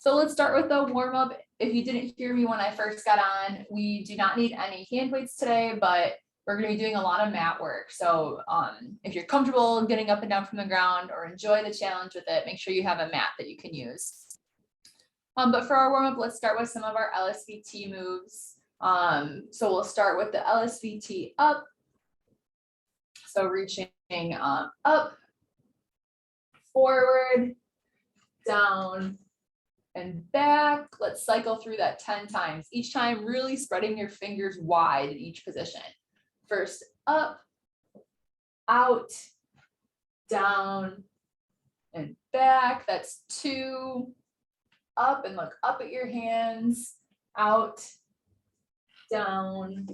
So let's start with the warm up. If you didn't hear me when I first got on, we do not need any hand weights today, but we're going to be doing a lot of mat work. So if you're comfortable getting up and down from the ground or enjoy the challenge with it, make sure you have a mat that you can use. But for our warm up, let's start with some of our LSVT moves. So we'll start with the LSVT up. So reaching up, forward, down, and back. Let's cycle through that 10 times. Each time really spreading your fingers wide in each position. First up, out, down, and back. That's 2. Up and look up at your hands. Out, down,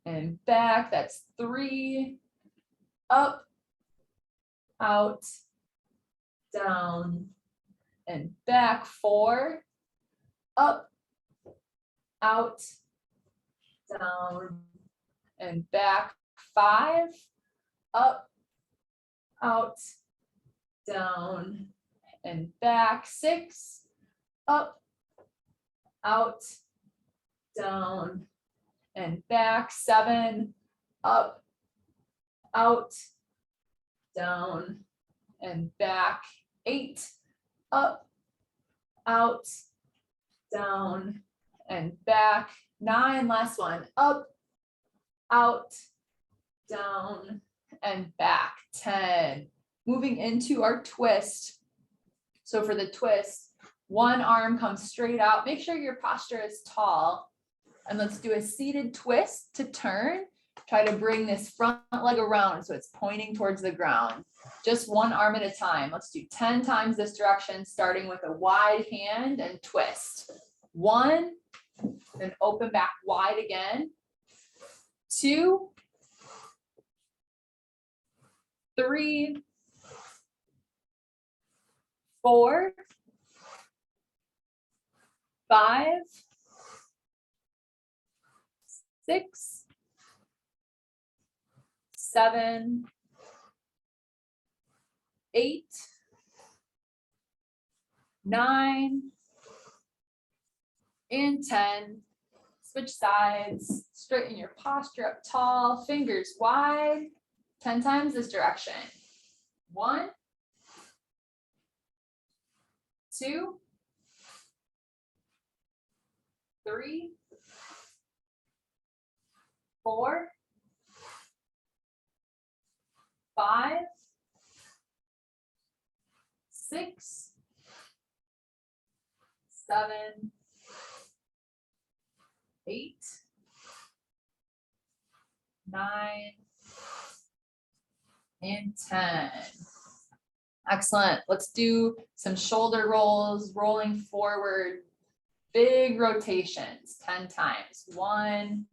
and back. That's 3. Up, out, down, and back. 4. Up, out, down, and back. 5. Up, out, down, and back. 6. Up, out, down, and back. 7. Up, out, down, and back. 8. Up, out, down, and back. 9, last one. Up, out, down, and back. 10. Moving into our twist. So for the twist, one arm comes straight out. Make sure your posture is tall. And let's do a seated twist to turn. Try to bring this front leg around so it's pointing towards the ground. Just one arm at a time. Let's do 10 times this direction, starting with a wide hand and twist. 1, then open back wide again. 2, 3, 4, 5, 6, 7, 8, 9, and 10. Switch sides, straighten your posture up tall, fingers wide, 10 times this direction. 1, 2, 3, 4, 5, 6, 7, 8, 9, and 10. Excellent. Let's do some shoulder rolls, rolling forward, big rotations, 10 times. 1,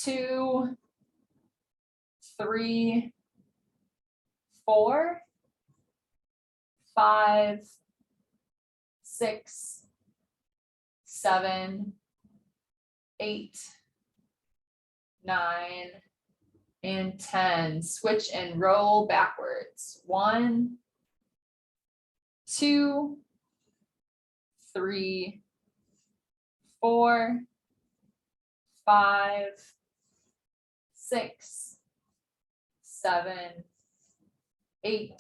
2, 3, 4, 5, 6, 7, 8, 9, and 10. Switch and roll backwards. 1, 2, 3, 4, 5, 6, 7, 8,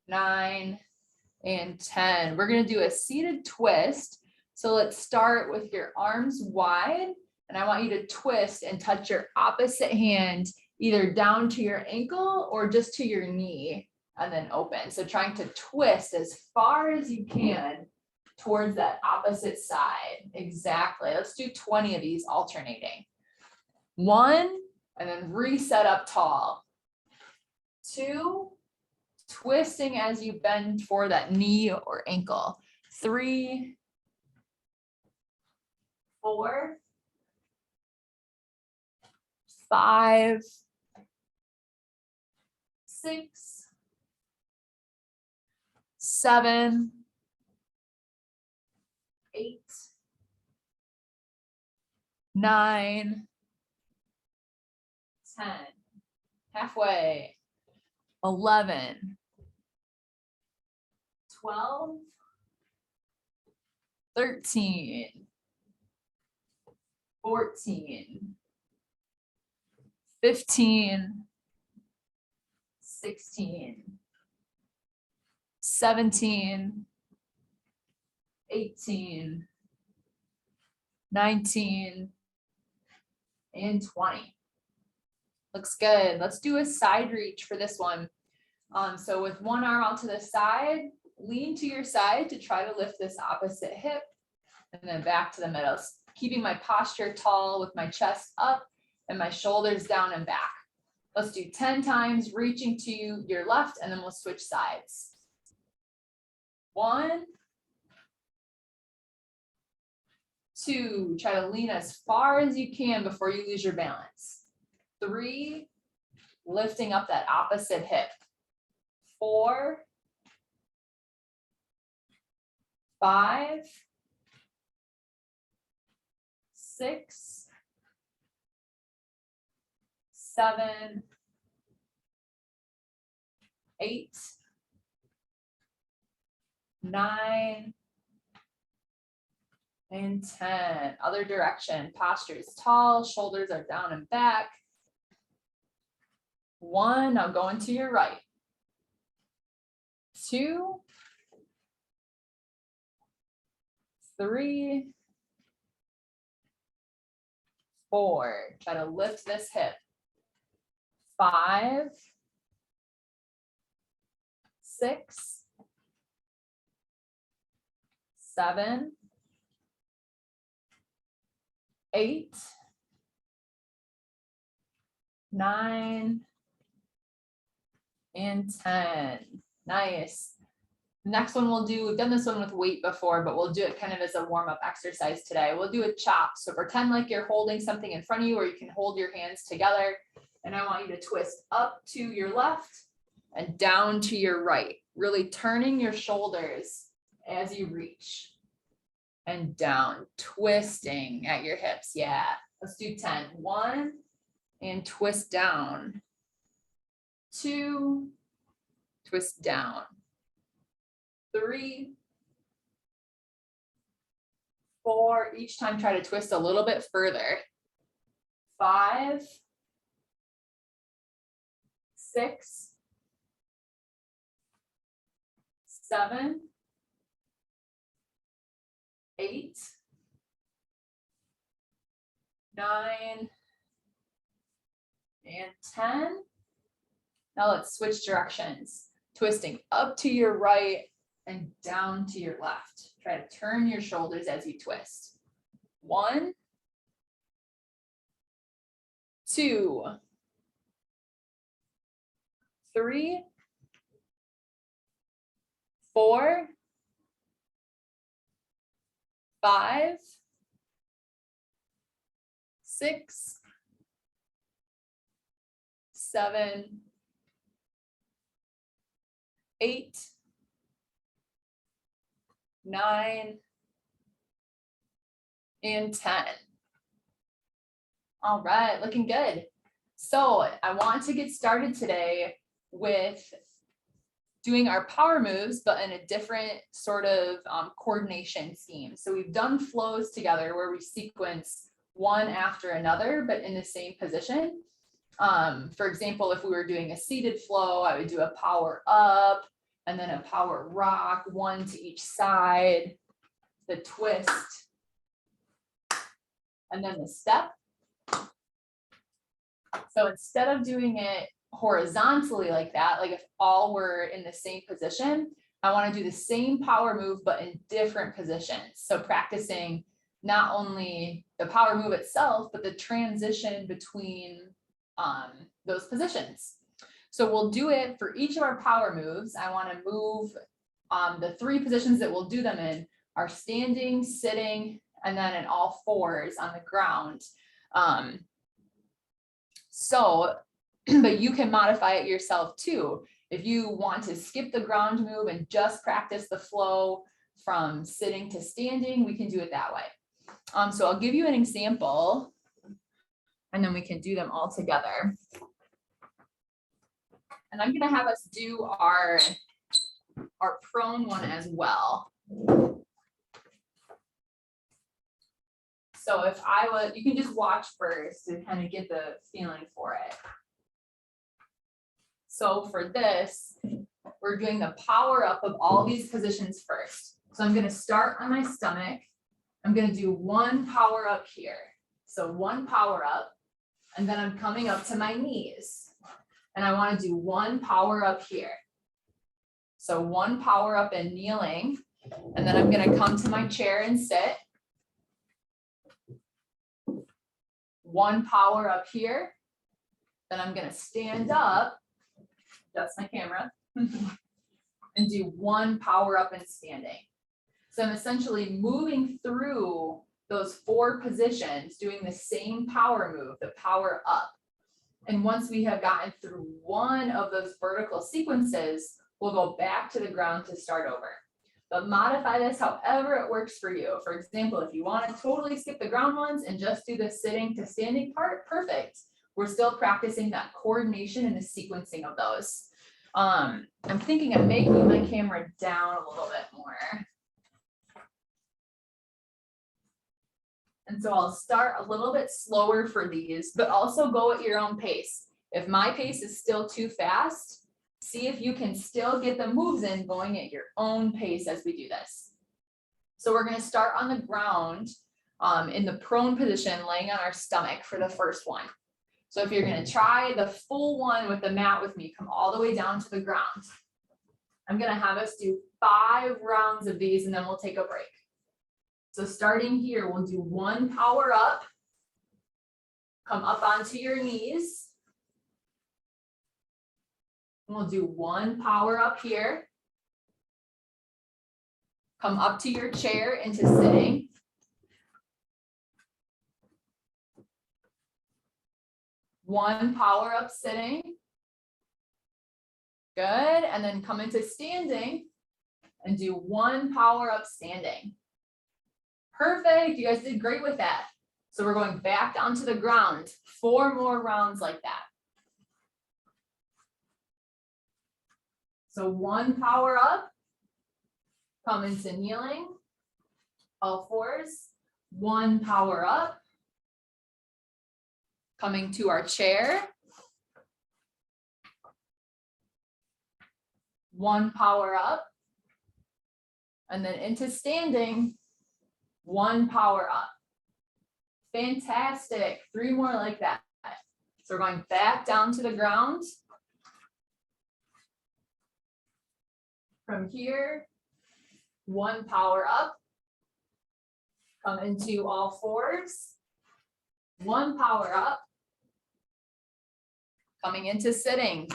9, and 10. We're going to do a seated twist. So let's start with your arms wide, and I want you to twist and touch your opposite hand either down to your ankle or just to your knee, and then open. So trying to twist as far as you can towards that opposite side. Exactly. Let's do 20 of these alternating. 1, and then reset up tall. 2, twisting as you bend for that knee or ankle. 3, 4, 5, 6, 7, 8, 9, 10, halfway, 11, 12, 13, 14, 15, 16, 17, 18, 19, and 20. Looks good. Let's do a side reach for this one. So with one arm out to the side, lean to your side to try to lift this opposite hip, and then back to the middle, keeping my posture tall with my chest up and my shoulders down and back. Let's do 10 times, reaching to your left, and then we'll switch sides. 1, 2, try to lean as far as you can before you lose your balance. 3, lifting up that opposite hip. 4, 5, 6, 7, 8, 9, and 10. Other direction. Posture is tall, shoulders are down and back. 1, now going to your right. 2, 3, 4. Try to lift this hip. 5, 6, 7, 8, 9, and 10. Nice. Next one we'll do, we've done this one with weight before, but we'll do it kind of as a warm-up exercise today. We'll do a chop. So pretend like you're holding something in front of you, or you can hold your hands together. And I want you to twist up to your left and down to your right, really turning your shoulders as you reach. And down, twisting at your hips. Yeah, let's do 10. 1, and twist down. 2, twist down. 3, 4, each time try to twist a little bit further. 5, 6, 7, 8, 9, and 10. Now let's switch directions. Twisting up to your right and down to your left. Try to turn your shoulders as you twist. 1, 2, 3, 4, 5, 6, 7, 8, 9, and 10. All right, looking good. So I want to get started today with doing our power moves, but in a different sort of coordination scheme. So we've done flows together where we sequence one after another, but in the same position. For example, if we were doing a seated flow, I would do a power up and then a power rock, 1 to each side, the twist, and then the step. So instead of doing it horizontally like that, like if all were in the same position, I want to do the same power move, but in different positions. So practicing not only the power move itself, but the transition between those positions. So we'll do it for each of our power moves. I want to move the 3 positions that we'll do them in are standing, sitting, and then in all fours on the ground. But you can modify it yourself too. If you want to skip the ground move and just practice the flow from sitting to standing, we can do it that way. So I'll give you an example and then we can do them all together. And I'm going to have us do our our prone one as well. So if I was, you can just watch first to kind of get the feeling for it. So for this, we're doing the power up of all these positions first. So I'm going to start on my stomach. I'm going to do one power up here. So one power up, and then I'm coming up to my knees. And I want to do one power up here. So one power up and kneeling, and then I'm going to come to my chair and sit. One power up here. Then I'm going to stand up. That's my camera. And do one power up and standing. So I'm essentially moving through those 4 positions, doing the same power move, the power up. And once we have gotten through one of those vertical sequences, we'll go back to the ground to start over. But modify this however it works for you. For example, if you want to totally skip the ground ones and just do the sitting to standing part, perfect. We're still practicing that coordination and the sequencing of those. I'm thinking of making my camera down a little bit more. And so I'll start a little bit slower for these, but also go at your own pace. If my pace is still too fast, see if you can still get the moves in going at your own pace as we do this. So we're going to start on the ground in the prone position, laying on our stomach for the first one. So if you're going to try the full one with the mat with me, come all the way down to the ground. I'm going to have us do 5 rounds of these and then we'll take a break. So starting here, we'll do one power up, come up onto your knees. We'll do one power up here. Come up to your chair into sitting. One power up sitting. Good, and then come into standing and do one power up standing. Perfect, you guys did great with that. So we're going back down to the ground, 4 more rounds like that. So one power up, come into kneeling, all 4s, one power up, coming to our chair, one power up, and then into standing, one power up. Fantastic, 3 more like that. So we're going back down to the ground. From here, one power up, come into all 4s, one power up, coming into sitting.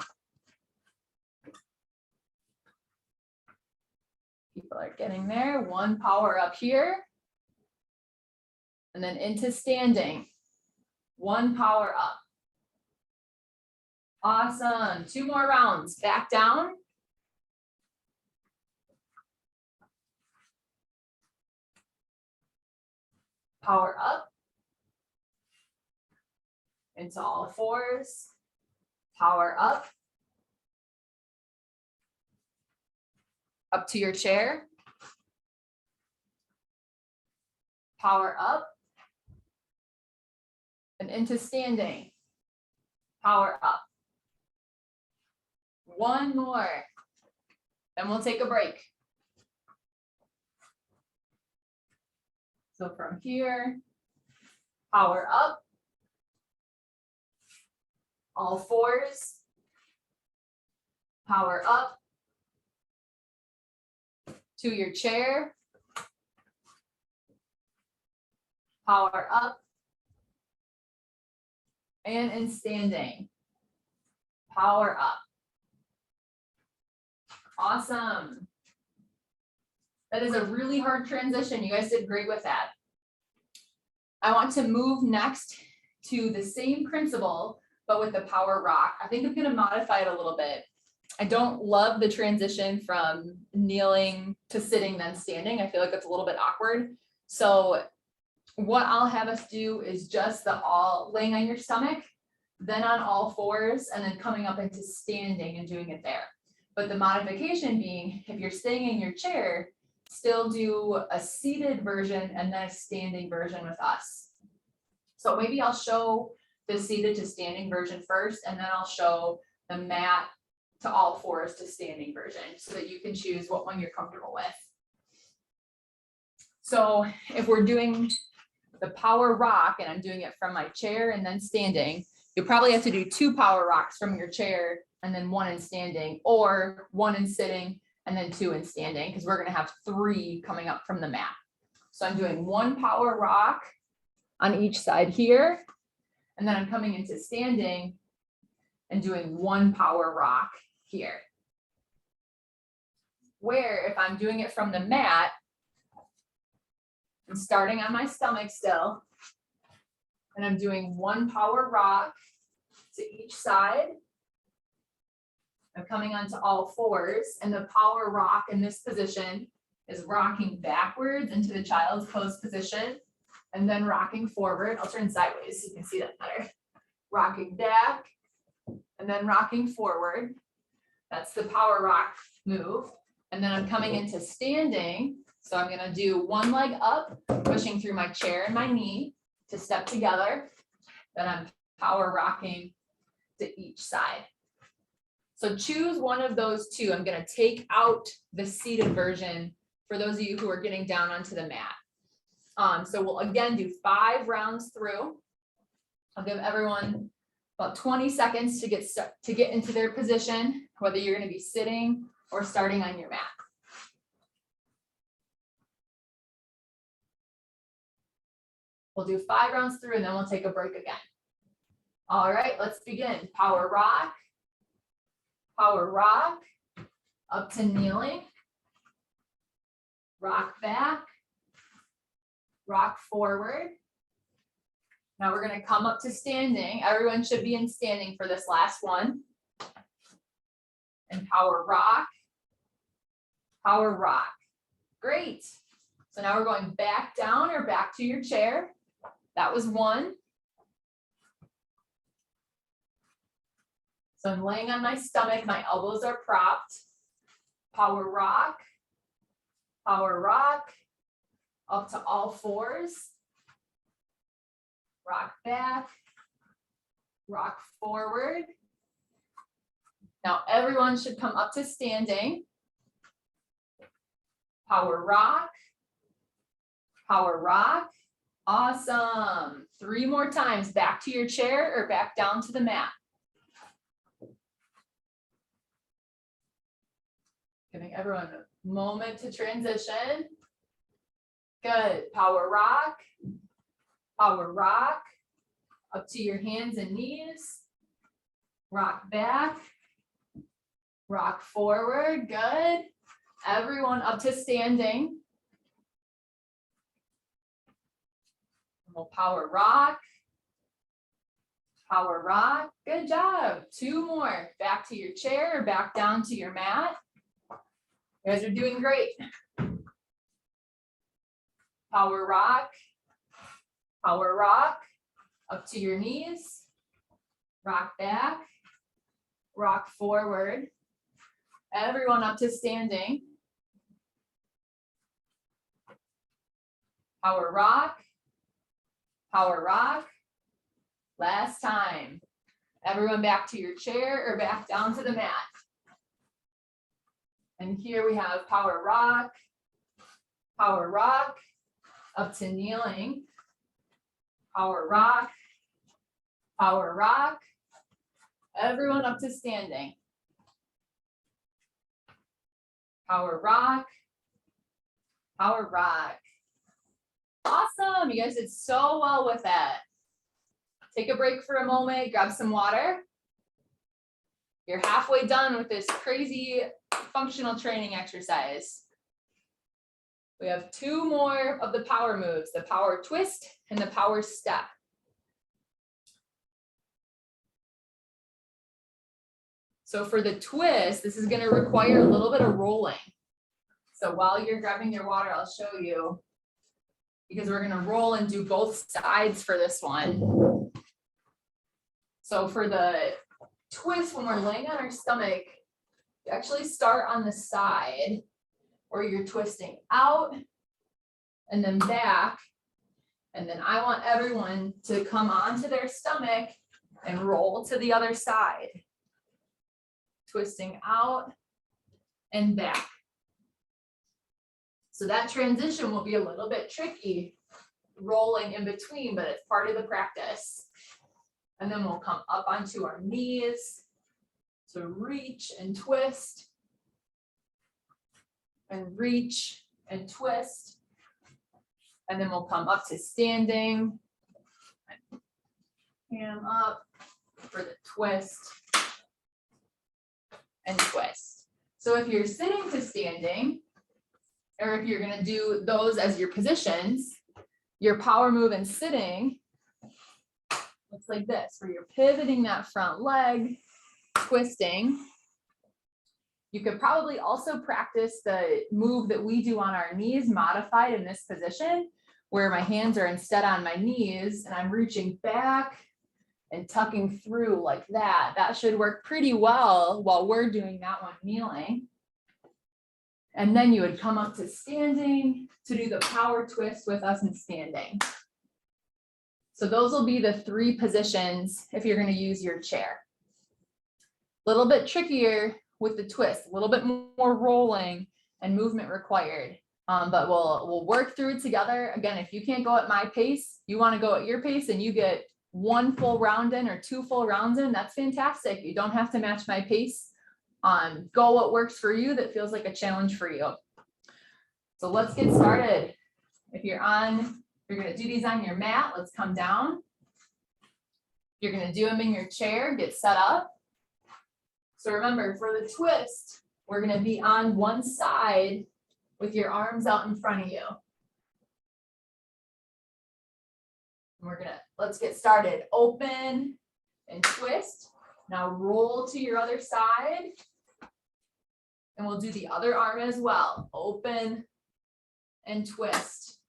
People are getting there, one power up here, and then into standing, one power up. Awesome, 2 more rounds, back down. Power up, into all 4s, power up to your chair, power up, and into standing, power up. 1 more, then we'll take a break. So from here, power up, all 4s, power up to your chair, power up, and in standing, power up. Awesome. That is a really hard transition. You guys did great with that. I want to move next to the same principle, but with the power rock. I think I'm going to modify it a little bit. I don't love the transition from kneeling to sitting, then standing. I feel like it's a little bit awkward. So what I'll have us do is just the all laying on your stomach, then on all 4s, and then coming up into standing and doing it there. But the modification being, if you're staying in your chair, still do a seated version and then a standing version with us. So maybe I'll show the seated to standing version first, and then I'll show the mat to all fours to standing version so that you can choose what one you're comfortable with. So if we're doing the power rock and I'm doing it from my chair and then standing, you'll probably have to do 2 power rocks from your chair and then 1 in standing, or 1 in sitting and then 2 in standing, because we're going to have 3 coming up from the mat. So I'm doing 1 power rock on each side here, and then I'm coming into standing and doing 1 power rock here. Where if I'm doing it from the mat, I'm starting on my stomach still, and I'm doing 1 power rock to each side. I'm coming onto all fours, and the power rock in this position is rocking backwards into the child's pose position and then rocking forward. I'll turn sideways so you can see that better. Rocking back and then rocking forward. That's the power rock move. And then I'm coming into standing. So I'm going to do 1 leg up, pushing through my chair and my knee to step together. Then I'm power rocking to each side. So choose one of those 2. I'm going to take out the seated version for those of you who are getting down onto the mat. So we'll again do 5 rounds through. I'll give everyone about 20 seconds to get into their position, whether you're going to be sitting or starting on your mat. We'll do 5 rounds through and then we'll take a break again. All right, let's begin. Power rock, up to kneeling, rock back, rock forward. Now we're going to come up to standing. Everyone should be in standing for this last one. And power rock. Great. So now we're going back down or back to your chair. That was 1. So I'm laying on my stomach, my elbows are propped. Power rock, up to all fours. Rock back, rock forward. Now everyone should come up to standing. Power rock. Awesome. 3 more times, back to your chair or back down to the mat. Giving everyone a moment to transition. Good. Power rock, up to your hands and knees. Rock back, rock forward. Good. Everyone up to standing. We'll power rock. Good job. 2 more. Back to your chair or back down to your mat. You guys are doing great. Power rock, up to your knees. Rock back, rock forward. Everyone up to standing. Power rock. Last time. Everyone back to your chair or back down to the mat. And here we have power rock, up to kneeling. Power rock. Everyone up to standing. Power rock. Awesome. You guys did so well with that. Take a break for a moment, grab some water. You're halfway done with this crazy functional training exercise. We have 2 more of the power moves, the power twist and the power step. So for the twist, this is going to require a little bit of rolling. So while you're grabbing your water, I'll show you, because we're going to roll and do both sides for this one. So for the twist, when we're laying on our stomach, You actually start on the side where you're twisting out and then back. And then I want everyone to come onto their stomach and roll to the other side. Twisting out and back. So that transition will be a little bit tricky, rolling in between, but it's part of the practice. And then we'll come up onto our knees to reach and twist. And reach and twist. And then we'll come up to standing. Hand up for the twist and twist. So if you're sitting to standing, or if you're going to do those as your positions, your power move and sitting looks like this, where you're pivoting that front leg, twisting. You could probably also practice the move that we do on our knees modified in this position, where my hands are instead on my knees and I'm reaching back and tucking through like that. That should work pretty well while we're doing that one kneeling. And then you would come up to standing to do the power twist with us in standing. So those will be the 3 positions if you're going to use your chair. A little bit trickier with the twist, a little bit more rolling and movement required. But we'll work through it together. Again, if you can't go at my pace, you want to go at your pace and you get 1 full round in or 2 full rounds in, that's fantastic. You don't have to match my pace. Go what works for you that feels like a challenge for you. So let's get started. If you're going to do these on your mat, let's come down. You're going to do them in your chair, get set up. So remember, for the twist, we're going to be on one side with your arms out in front of you. And let's get started. Open and twist. Now roll to your other side. And we'll do the other arm as well. Open and twist.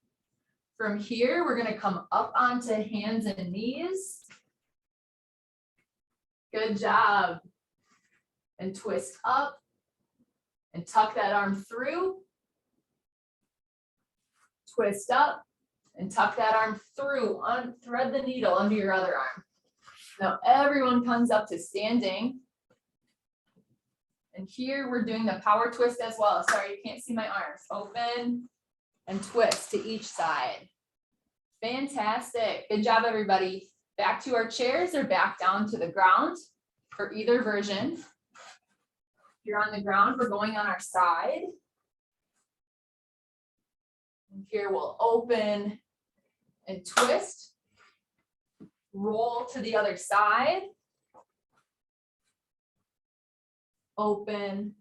From here, we're going to come up onto hands and knees. Good job. And twist up and tuck that arm through. Twist up and tuck that arm through. Thread the needle under your other arm. Now everyone comes up to standing. And here we're doing the power twist as well. Sorry, you can't see my arms. Open and twist to each side. Fantastic. Good job, everybody. Back to our chairs or back down to the ground for either version. If you're on the ground, we're going on our side. And here we'll open and twist. Roll to the other side. Open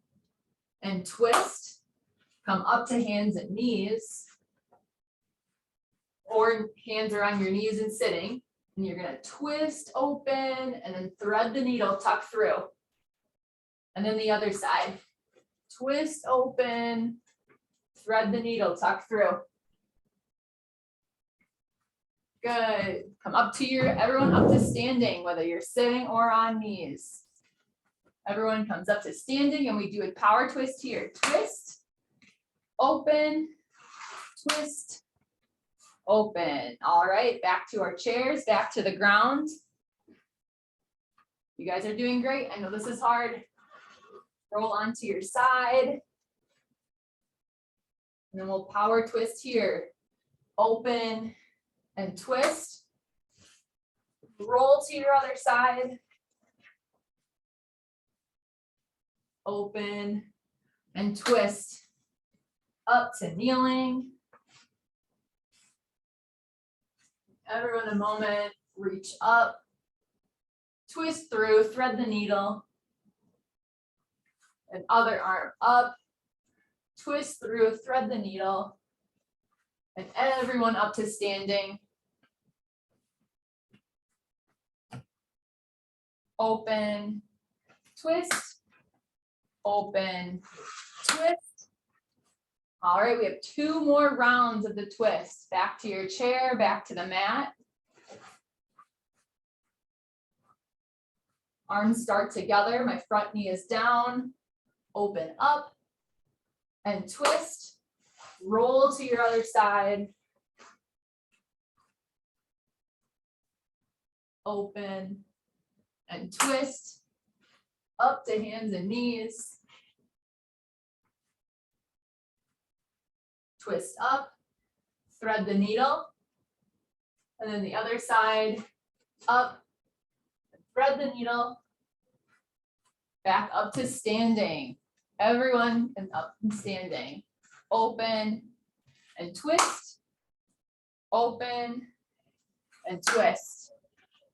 and twist. Come up to hands and knees. Or hands are on your knees and sitting. And you're going to twist, open, and then thread the needle, tuck through. And then the other side. Twist, open, thread the needle, tuck through. Good. Come up to everyone up to standing, whether you're sitting or on knees. Everyone comes up to standing and we do a power twist here. Twist, open, twist, open. All right, back to our chairs, back to the ground. You guys are doing great. I know this is hard. Roll onto your side. And then we'll power twist here. Open and twist. Roll to your other side. Open and twist. Up to kneeling. Everyone a moment, reach up. Twist through, thread the needle. And other arm up. Twist through, thread the needle. And everyone up to standing. Open, twist, open, twist. All right, we have 2 more rounds of the twist. Back to your chair, back to the mat. Arms start together, my front knee is down. open up and twist, roll to your other side, open and twist, up to hands and knees, twist up, thread the needle, and then the other side, up, thread the needle, back up to standing. Everyone is up and standing. Open and twist, open and twist.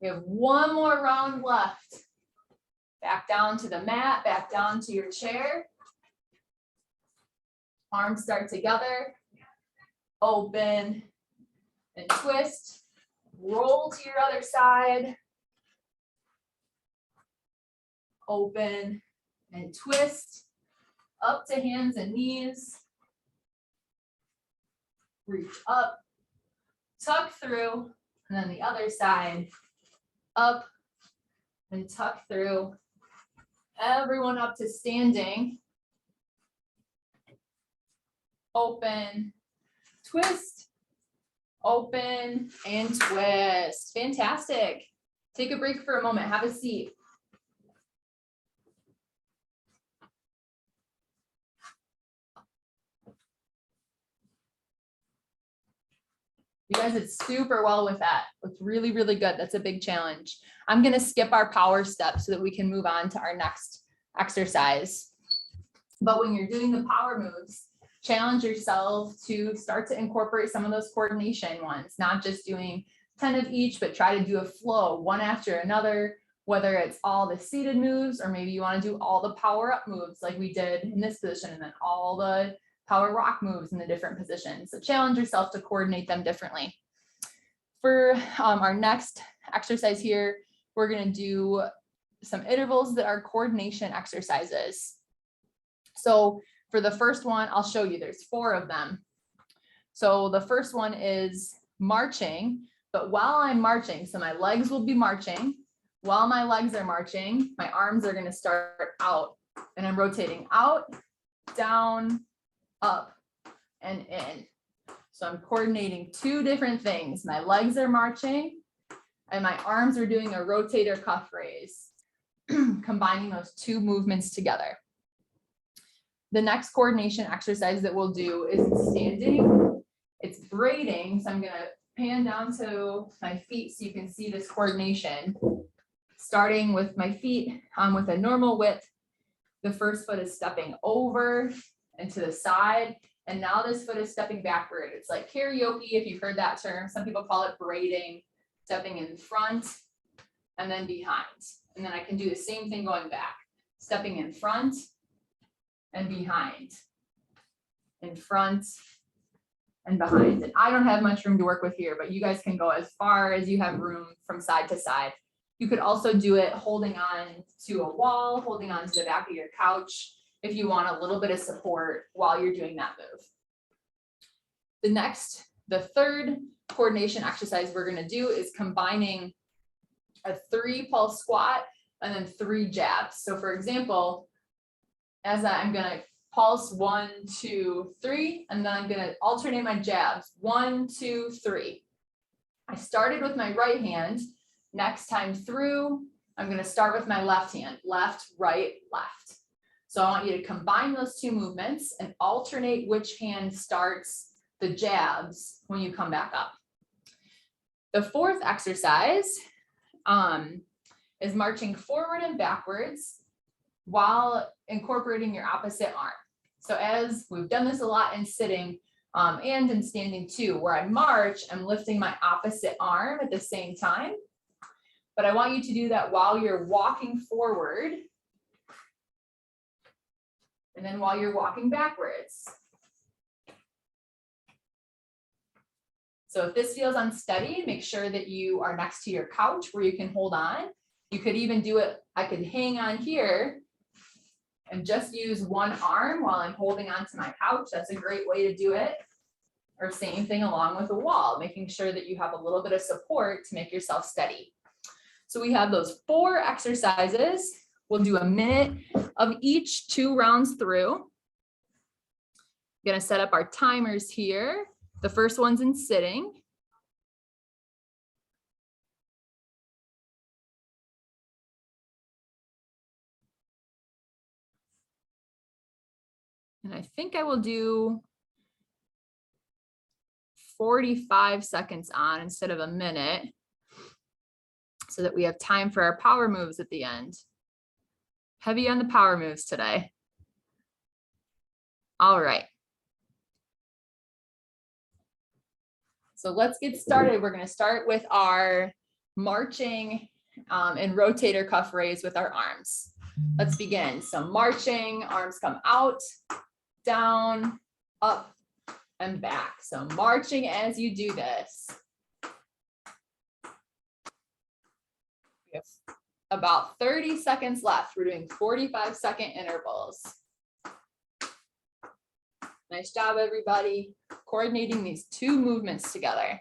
We have one more round left. Back down to the mat, back down to your chair. Arms start together. Open and twist. Roll to your other side. Open and twist. Up to hands and knees. Reach up. Tuck through. And then the other side. Up and tuck through. Everyone up to standing. Open, twist, open, and twist. Fantastic. Take a break for a moment. Have a seat. You guys did super well with that. It's really, really good. That's a big challenge. I'm going to skip our power step so that we can move on to our next exercise. But when you're doing the power moves, challenge yourself to start to incorporate some of those coordination ones, not just doing 10 of each, but try to do a flow one after another, whether it's all the seated moves, or maybe you want to do all the power up moves like we did in this position, and then all the power rock moves in the different positions. So challenge yourself to coordinate them differently. For our next exercise here, we're going to do some intervals that are coordination exercises. So for the first one, I'll show you, there's 4 of them. So the first one is marching, but while I'm marching, so my legs will be marching. While my legs are marching, my arms are going to start out, and I'm rotating out, down, up, and in. So I'm coordinating 2 different things. My legs are marching and my arms are doing a rotator cuff raise, combining those 2 movements together. The next coordination exercise that we'll do is standing. It's braiding. So I'm going to pan down to my feet so you can see this coordination. Starting with my feet with a normal width. The first foot is stepping over and to the side. And now this foot is stepping backward. It's like karaoke, if you've heard that term. Some people call it braiding, stepping in front and then behind. And then I can do the same thing going back, stepping in front and behind, in front and behind. And I don't have much room to work with here, but you guys can go as far as you have room from side to side. You could also do it holding on to a wall, holding on to the back of your couch, if you want a little bit of support while you're doing that move. The third coordination exercise we're going to do is combining a 3 pulse squat and then 3 jabs. So for example, as I'm going to pulse 1, 2, 3, and then I'm going to alternate my jabs 1, 2, 3. I started with my right hand. Next time through, I'm going to start with my left hand, left, right, left. So I want you to combine those 2 movements and alternate which hand starts the jabs when you come back up. The 4th exercise is marching forward and backwards while incorporating your opposite arm. So as we've done this a lot in sitting and in standing too, where I march, I'm lifting my opposite arm at the same time. But I want you to do that while you're walking forward. And then while you're walking backwards. So if this feels unsteady, make sure that you are next to your couch where you can hold on. You could even do it, I could hang on here and just use one arm while I'm holding on to my couch. That's a great way to do it. Or same thing along with the wall, making sure that you have a little bit of support to make yourself steady. So we have those 4 exercises. We'll do a minute of each, 2 rounds through. I'm gonna set up our timers here. The first one's in sitting. And I think I will do 45 seconds on instead of a minute, so that we have time for our power moves at the end. Heavy on the power moves today. All right. So let's get started. We're going to start with our marching and rotator cuff raise with our arms. Let's begin. So marching, arms come out, down, up, and back. So marching as you do this. We have about 30 seconds left. We're doing 45-second intervals. Nice job, everybody, coordinating these 2 movements together.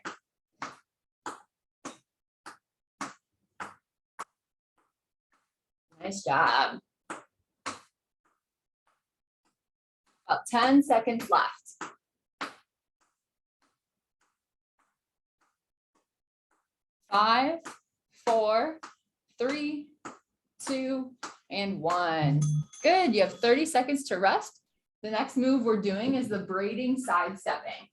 Nice job. About 10 seconds left. 5, 4, 3, 2, and 1. Good. You have 30 seconds to rest. The next move we're doing is the braiding side stepping.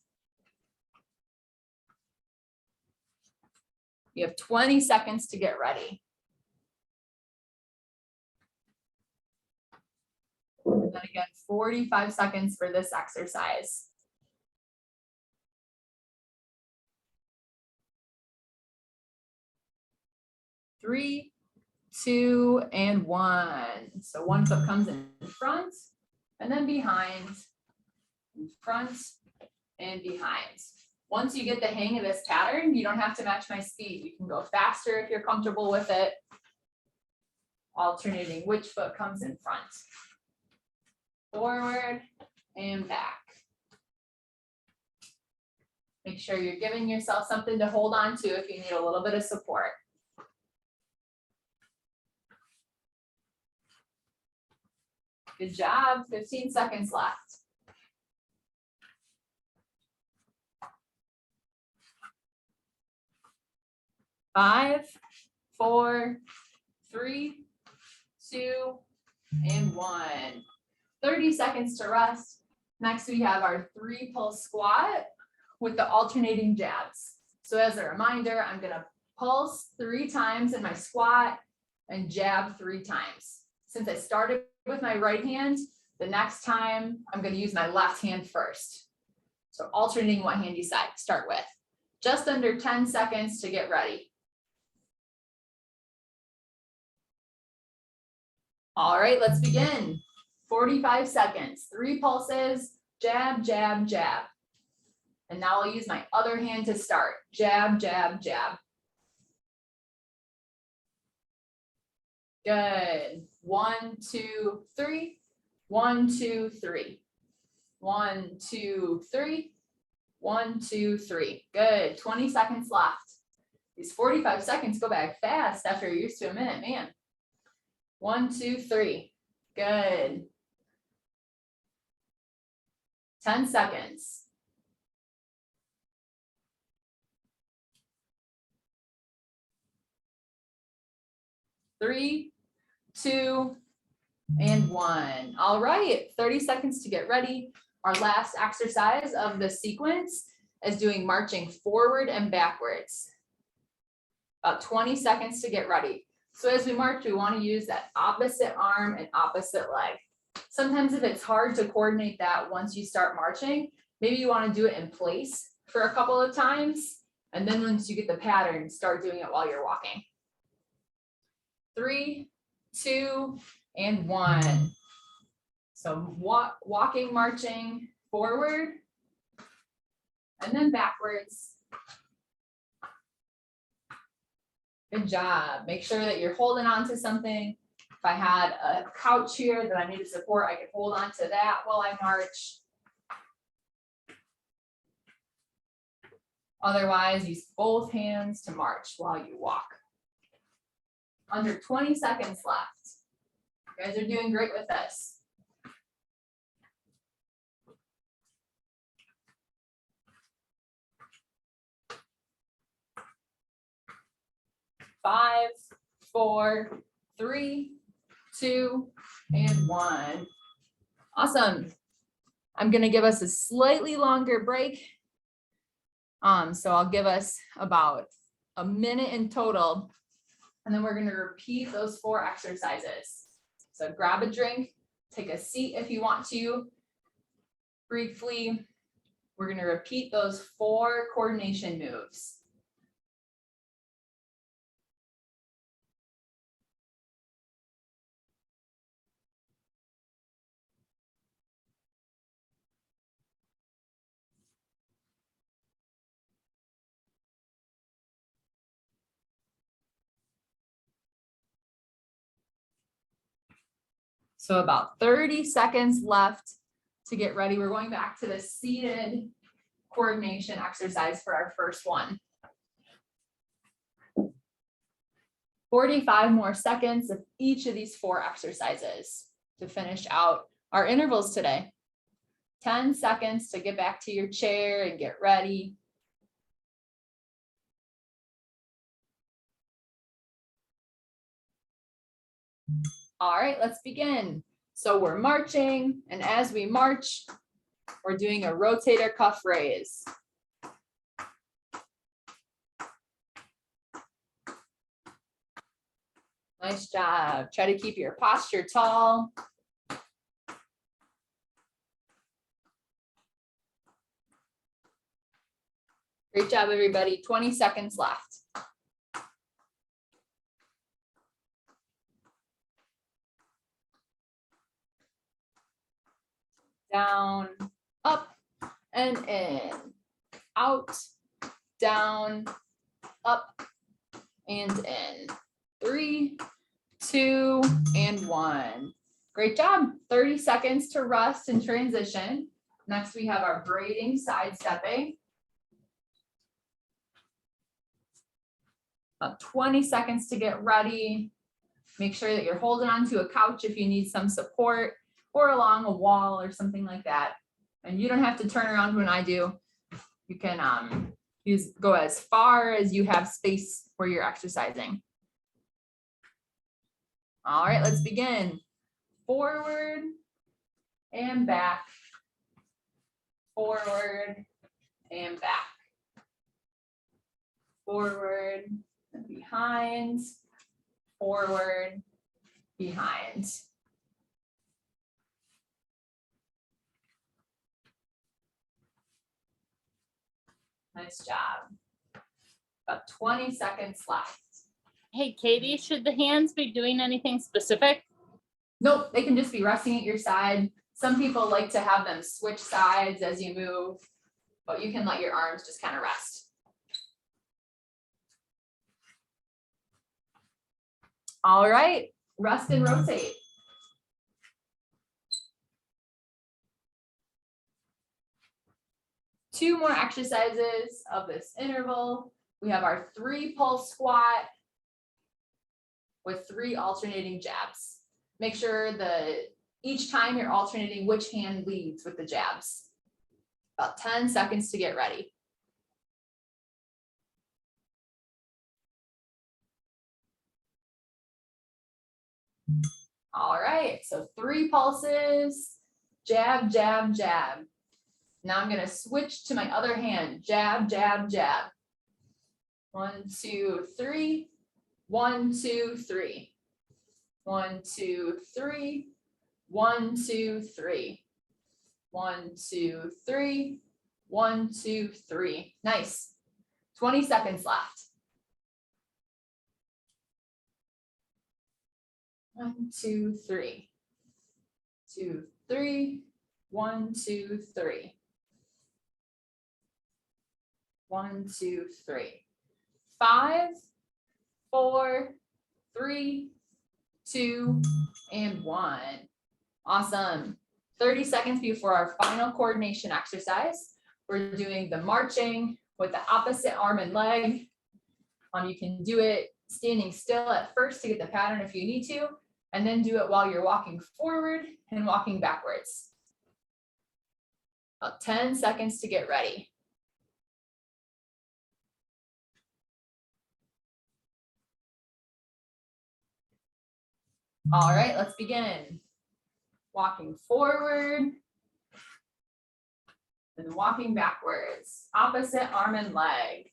You have 20 seconds to get ready. And then again, 45 seconds for this exercise. Three, 2, and 1. So one foot comes in front and then behind, in front and behind. Once you get the hang of this pattern, you don't have to match my speed. You can go faster if you're comfortable with it. Alternating which foot comes in front. Forward and back. Make sure you're giving yourself something to hold on to if you need a little bit of support. Good job. 15 seconds left. 5, 4, 3, 2, and 1. 30 seconds to rest. Next, we have our 3 pulse squat with the alternating jabs. So as a reminder, I'm going to pulse 3 times in my squat and jab 3 times. Since I started with my right hand, the next time I'm going to use my left hand first. So alternating what hand you start with. Just under 10 seconds to get ready. All right, let's begin. 45 seconds, 3 pulses, jab, jab, jab. And now I'll use my other hand to start. Jab, jab, jab. Good. 1, 2, 3. 1, 2, 3. 1, 2, 3. 1, 2, 3. Good. 20 seconds left. These 45 seconds go back fast after you're used to a minute, man. 1, 2, 3. Good. 10 seconds. 3, 2, and 1. All right, 30 seconds to get ready. Our last exercise of the sequence is doing marching forward and backwards. About 20 seconds to get ready. So as we march, we want to use that opposite arm and opposite leg. Sometimes if it's hard to coordinate that once you start marching, maybe you want to do it in place for a couple of times. And then once you get the pattern, start doing it while you're walking. 3, 2, and 1. So walking, marching forward, and then backwards. Good job. Make sure that you're holding on to something. If I had a couch here that I needed support, I could hold on to that while I march. Otherwise, use both hands to march while you walk. Under 20 seconds left. You guys are doing great with this. Five, 4, 3, 2, and 1. Awesome. I'm going to give us a slightly longer break. So I'll give us about a minute in total, and then we're going to repeat those 4 exercises. So grab a drink, take a seat if you want to. Briefly, we're going to repeat those 4 coordination moves. So about 30 seconds left to get ready. We're going back to the seated coordination exercise for our first one. 45 more seconds of each of these 4 exercises to finish out our intervals today. 10 seconds to get back to your chair and get ready. All right, let's begin. So we're marching, and as we march, we're doing a rotator cuff raise. Nice job. Try to keep your posture tall. Great job, everybody. 20 seconds left. Down, up, and in. Out, down, up, and in. 3, 2, and 1. Great job. 30 seconds to rest and transition. Next, we have our braiding side stepping. About 20 seconds to get ready. Make sure that you're holding onto a couch if you need some support, or along a wall or something like that. And you don't have to turn around when I do. You can go as far as you have space where you're exercising. All right, let's begin. Forward and back. Forward and back. Forward and behind. Forward, behind. Nice job. About 20 seconds left. Hey, Katie, should the hands be doing anything specific? Nope, they can just be resting at your side. Some people like to have them switch sides as you move, but you can let your arms just kind of rest. All right, rest and rotate. Two more exercises of this interval. We have our 3 pulse squat with 3 alternating jabs. Make sure that each time you're alternating which hand leads with the jabs. About 10 seconds to get ready. All right, so 3 pulses, jab, jab, jab. Now I'm gonna switch to my other hand, jab, jab, jab. 1, 2, 3, 1, 2, 3. 1, 2, 3, 1, 2, 3. 1, 2, 3, 1, 2, 3. Nice. 20 seconds left. 1, 2, 3. 2, 3. 1, 2, 3. 1, 2, 3. 5, 4, 3, 2, and 1. Awesome. 30 seconds before our final coordination exercise. We're doing the marching with the opposite arm and leg. You can do it standing still at first to get the pattern if you need to, and then do it while you're walking forward and walking backwards. About 10 seconds to get ready. All right, let's begin. Walking forward and walking backwards. Opposite arm and leg.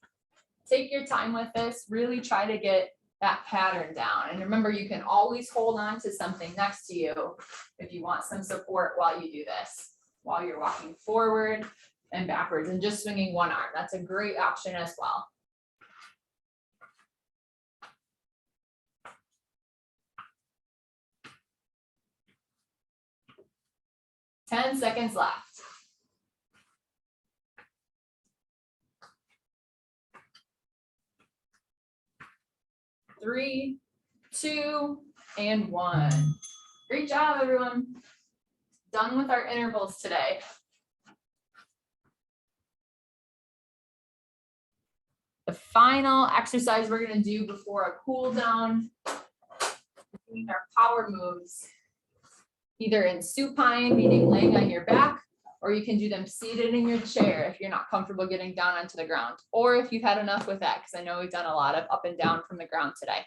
Take your time with this. Really try to get that pattern down. And remember, you can always hold on to something next to you if you want some support while you do this, while you're walking forward and backwards and just swinging one arm. That's a great option as well. Ten seconds left. 3, 2, and 1. Great job, everyone. Done with our intervals today. The final exercise we're going to do before a cool down, doing our power moves, either in supine, meaning laying on your back, or you can do them seated in your chair if you're not comfortable getting down onto the ground, or if you've had enough with that, because I know we've done a lot of up and down from the ground today.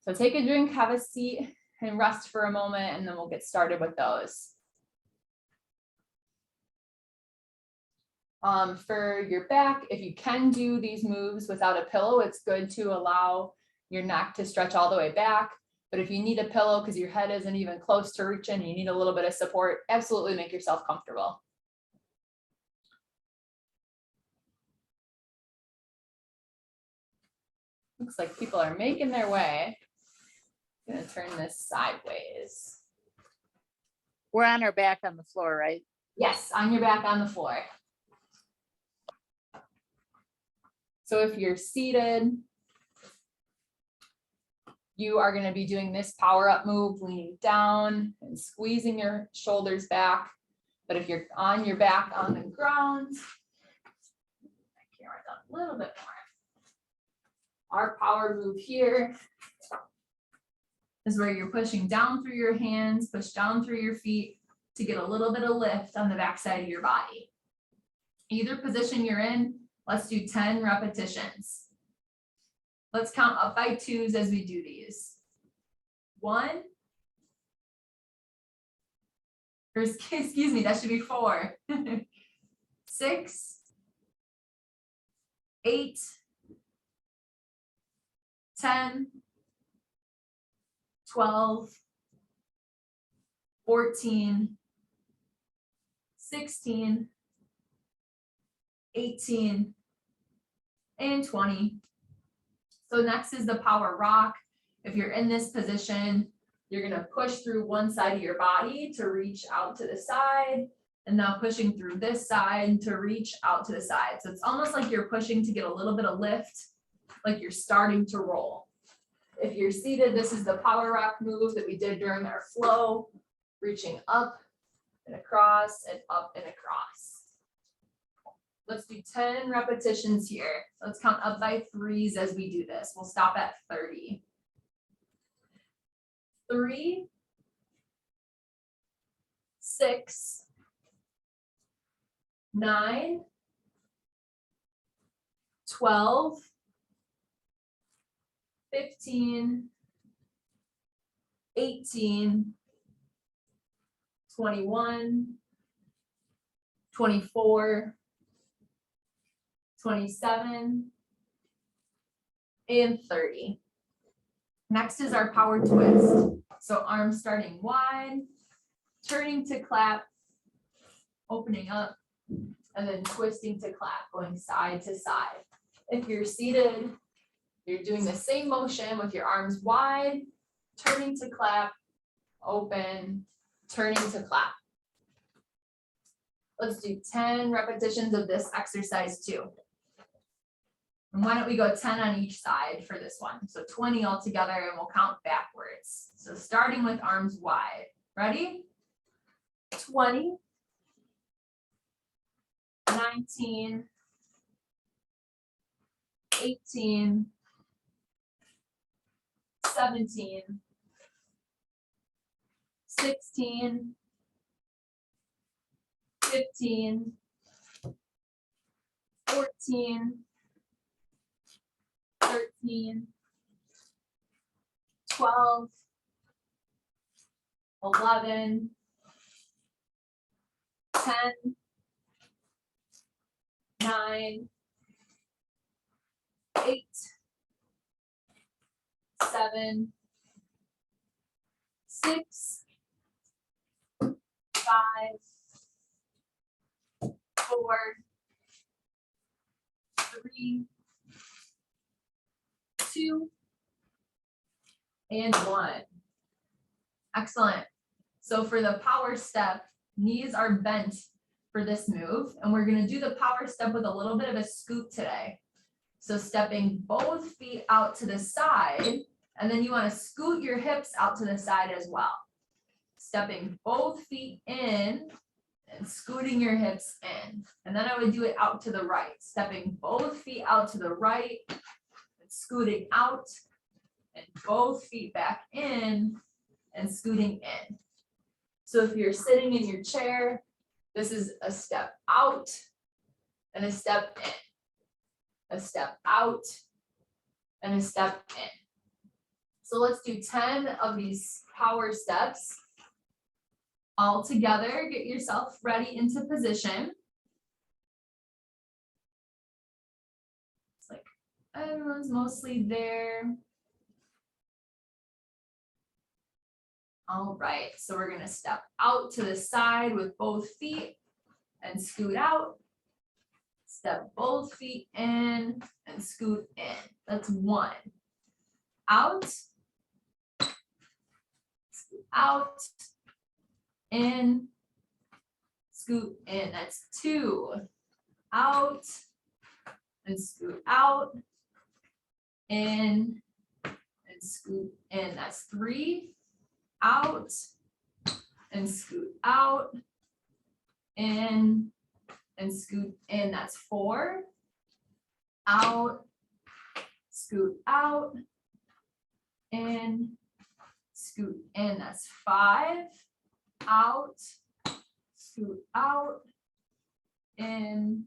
So take a drink, have a seat, and rest for a moment, and then we'll get started with those. For your back, if you can do these moves without a pillow, it's good to allow your neck to stretch all the way back. But if you need a pillow because your head isn't even close to reaching, you need a little bit of support, absolutely make yourself comfortable. Looks like people are making their way. I'm gonna turn this sideways. We're on our back on the floor, right? Yes, on your back on the floor. So if you're seated, you are going to be doing this power up move, leaning down and squeezing your shoulders back. But if you're on your back on the ground, camera down a little bit more. Our power move here is where you're pushing down through your hands, push down through your feet to get a little bit of lift on the backside of your body. Either position you're in, let's do 10 repetitions. Let's count up by 2s as we do these. 1, or excuse me, that should be 4. 6, 8, 10, 12, 14, 16, 18, and 20. So next is the power rock. If you're in this position, you're going to push through one side of your body to reach out to the side, and now pushing through this side to reach out to the side. So it's almost like you're pushing to get a little bit of lift, like you're starting to roll. If you're seated, this is the power rock move that we did during our flow, reaching up and across and up and across. Let's do 10 repetitions here. Let's count up by 3s as we do this. We'll stop at 30. 3, 6, 9, 12, 15, 18, 21, 24, 27, and 30. Next is our power twist. So arms starting wide, turning to clap, opening up, and then twisting to clap, going side to side. If you're seated, you're doing the same motion with your arms wide, turning to clap, open, turning to clap. Let's do 10 repetitions of this exercise too. And why don't we go 10 on each side for this one? So 20 altogether, and we'll count backwards. So starting with arms wide. Ready? 20, 19, 18, 17, 16, 15, 14, 13, 12, 11, 10, 9, 8, 7, 6, 5, 4, 3, 2, and 1. Excellent. So for the power step, knees are bent for this move, and we're going to do the power step with a little bit of a scoot today. So stepping both feet out to the side, and then you want to scoot your hips out to the side as well. Stepping both feet in and scooting your hips in. And then I would do it out to the right, stepping both feet out to the right and scooting out, and both feet back in and scooting in. So if you're sitting in your chair, this is a step out and a step in, a step out and a step in. So let's do 10 of these power steps all together. Get yourself ready into position. It's like everyone's mostly there. All right, so we're gonna step out to the side with both feet and scoot out. Step both feet in and scoot in. That's 1. Out, scoot out, in, scoot in. That's 2. Out and scoot out, in and scoot in. That's 3. Out and scoot out, in and scoot in. That's 4. Out, scoot out, in, scoot in. That's 5. Out, scoot out, in,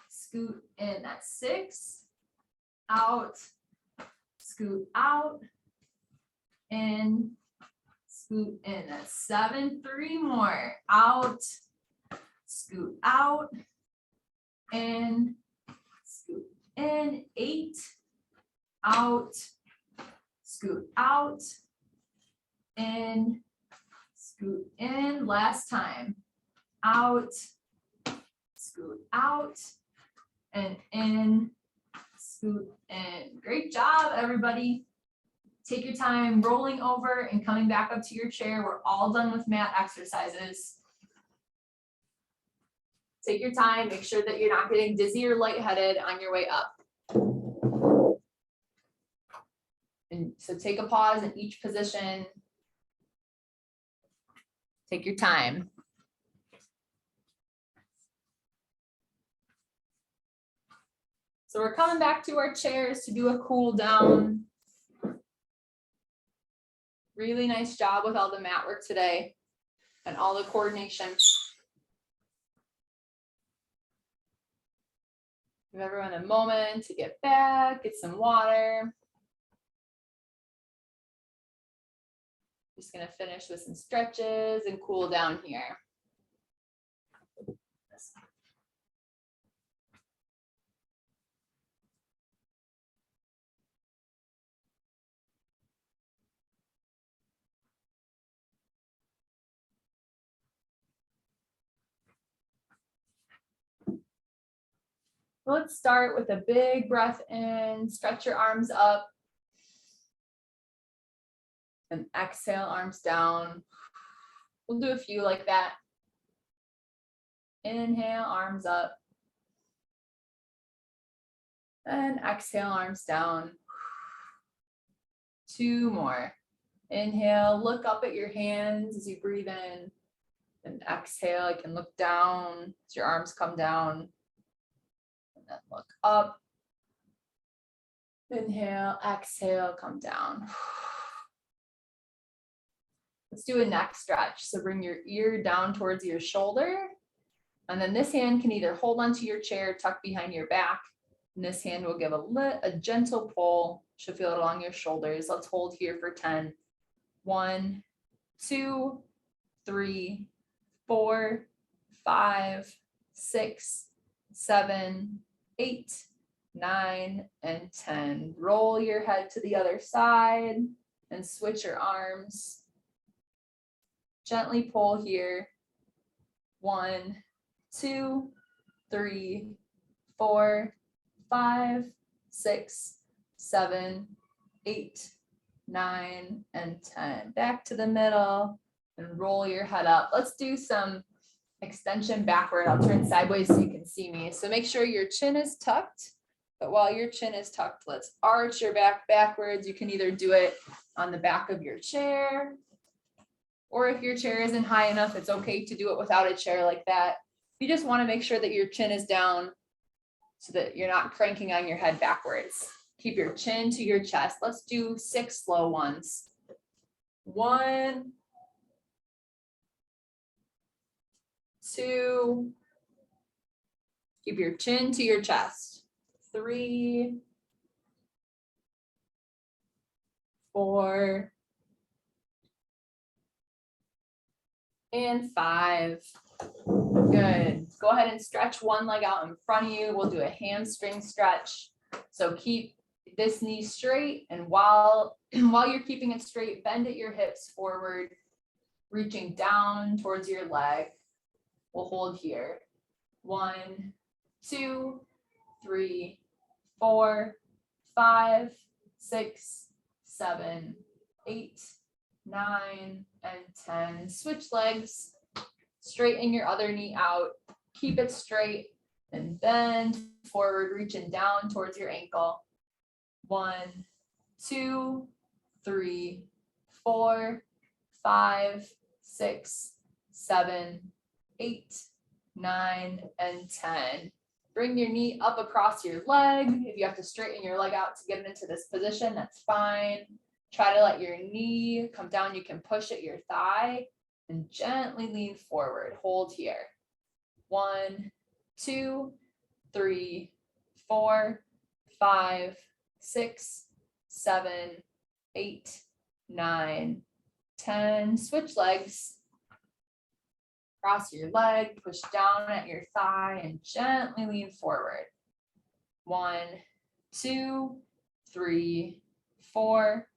scoot in. That's 6. Out, scoot out, in, scoot in. That's 7. 3 more. Out, scoot out, in, scoot in. 8. Out, scoot out, in, scoot in. Last time. Out, scoot out, and in, scoot in. Great job, everybody. Take your time rolling over and coming back up to your chair. We're all done with mat exercises. Take your time, make sure that you're not getting dizzy or lightheaded on your way up. And so take a pause in each position. Take your time. So we're coming back to our chairs to do a cool down. Really nice job with all the mat work today and all the coordination. Give everyone a moment to get back, get some water. Just gonna finish with some stretches and cool down here. Let's start with a big breath in, stretch your arms up. And exhale, arms down. We'll do a few like that. Inhale, arms up. And exhale, arms down. 2 more. Inhale, look up at your hands as you breathe in. And exhale, you can look down as your arms come down. And then look up. Inhale, exhale, come down. Let's do a neck stretch. So bring your ear down towards your shoulder. And then this hand can either hold onto your chair, tuck behind your back. And this hand will give a gentle pull. Should feel it along your shoulders. Let's hold here for 10. 1, 2, 3, 4, 5, 6, 7, 8, 9, and 10. Roll your head to the other side and switch your arms. Gently pull here. 1, 2, 3, 4, 5, 6, 7, 8, 9, and 10. Back to the middle and roll your head up. Let's do some extension backward. I'll turn sideways so you can see me. So make sure your chin is tucked. But while your chin is tucked, let's arch your back backwards. You can either do it on the back of your chair, or if your chair isn't high enough, it's okay to do it without a chair like that. You just want to make sure that your chin is down so that you're not cranking on your head backwards. Keep your chin to your chest. Let's do 6 slow ones. 1, 2, keep your chin to your chest. 3, 4, and 5. Good. Go ahead and stretch one leg out in front of you. We'll do a hamstring stretch. So keep this knee straight, and while you're keeping it straight, bend at your hips forward, reaching down towards your leg. We'll hold here. 1, 2, 3, 4, 5, 6, 7, 8, 9, and 10. Switch legs. Straighten your other knee out. Keep it straight and bend forward, reaching down towards your ankle. 1, 2, 3, 4, 5, 6, 7, 8, 9, and 10. Bring your knee up across your leg. If you have to straighten your leg out to get into this position, that's fine. Try to let your knee come down. You can push at your thigh and gently lean forward. Hold here. 1, 2, 3, 4, 5, 6, 7, 8, 9, 10. Switch legs. Cross your leg, push down at your thigh, and gently lean forward. 1, 2, 3, 4,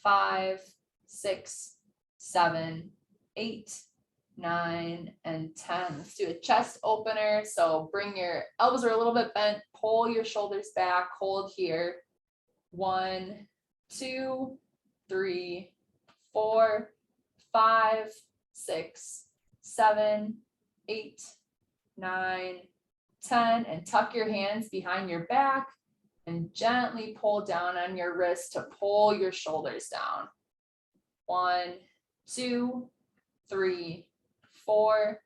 5, 6, 7, 8, 9, and 10. Let's do a chest opener. So bring your elbows are a little bit bent, pull your shoulders back, hold here. 1, 2, 3, 4, 5, 6, 7, 8, 9, 10, and tuck your hands behind your back and gently pull down on your wrist to pull your shoulders down. 1, 2, 3, 4,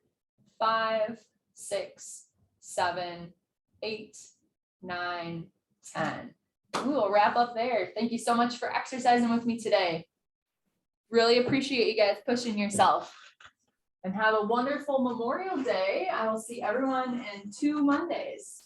5, 6, 7, 8, 9, 10. We will wrap up there. Thank you so much for exercising with me today. Really appreciate you guys pushing yourself. And have a wonderful Memorial Day. I will see everyone in 2 Mondays.